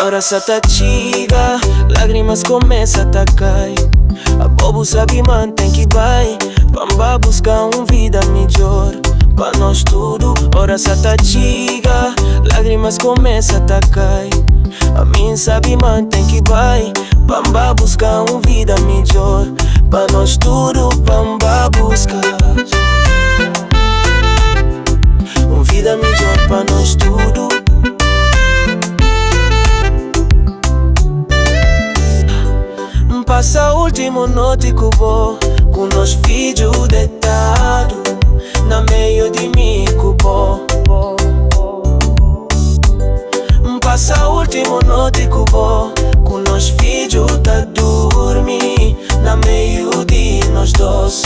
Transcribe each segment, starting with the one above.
Ora se tá chega, lágrimas começa a cair. A bobo sabe mantém que vai, vamos buscar vida melhor pra nós tudo. Ora se tá chega, lágrimas começa a cair. A mim sabe mantém que vai, vamos buscar vida melhor pra nós tudo. Vamos buscar vida melhor pra nós tudo. Passa o último noite que vou com nós filhos deitado na meio de mim cubo. Passa o último noite que vou com nós filhos tá dormir na meio de nós dois.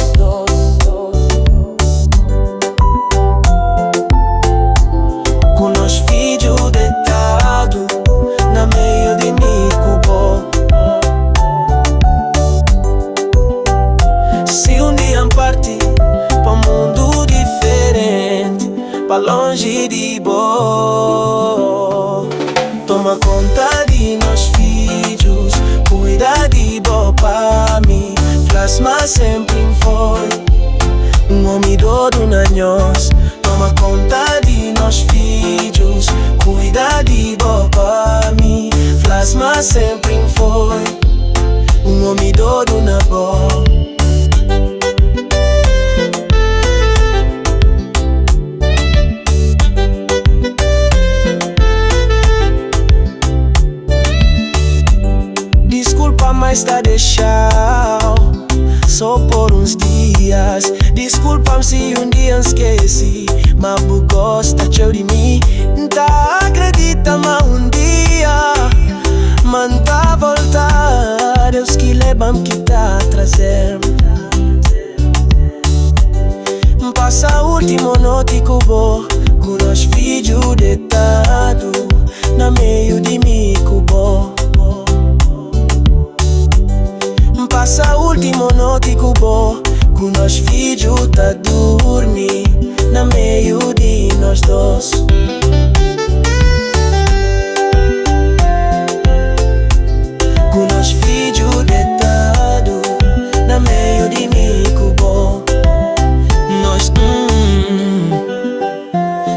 Com nós filhos deitado na meio de mim cubo. Se um dia partir pra um mundo diferente, pra longe de bo, toma conta de nós filhos, cuida de bo pra mim. Plasma sempre foi homem todo na nós. Toma conta de nós filhos, cuida de bo pra mim. Plasma sempre foi homem todo na bo. Mas tá deixado só por uns dias. Desculpa-me se um dia esqueci, mas tu gosta de mim. Tá acredita, mas um dia manda voltar. Deus que leva-me que tá trazendo. Passa o último noite que vou com nós filhos deitado na meio de mim cubo. Passa o último noite que vou com nós filhos tá dormir na meio de nós dois. Com nós filhos deitado na meio de mim cubo. Nós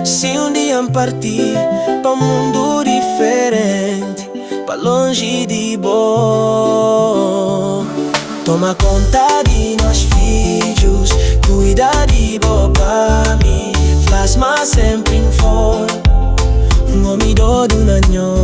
se um dia partir pra um mundo diferente, pra longe de bo, toma conta de nós filhos, cuida de bo pra mim. Plasma sempre foi homem todo na nós.